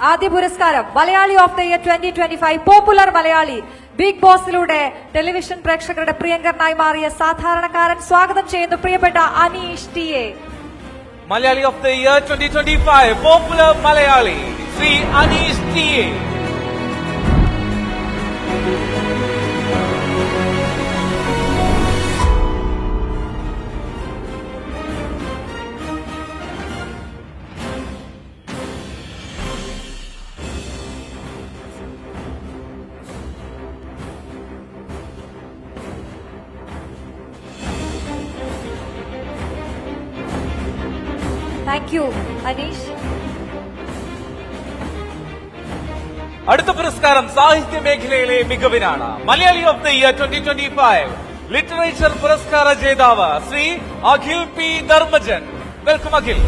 ആദ്യ പുരസ്കാരം Malayali of the year 2025 popular Malayali big ബോസിലൂടെ ടെലിവിഷൻ പ്രേക്ഷകരുടെ പ്രിയങ്കരനായി മാറിയ സാധാരണക്കാരൻ. സ്വാഗതം ചെയ്യുന്നു പ്രിയപ്പെട്ട Aneesh T A. Malayali of the year 2025 popular Malayali Shri Aneesh T A. Thank you Aneesh. അടുത്ത പുരസ്കാരം സാഹിത്യ മേഖലയിലെ മികവിനാണ്. Malayali of the year 2025 literature പുരസ്കാര ജേതാവ് ശ്രീ അഖിൽ പി ധർമ്മജൻ. വെൽക്കം അഖിൽ.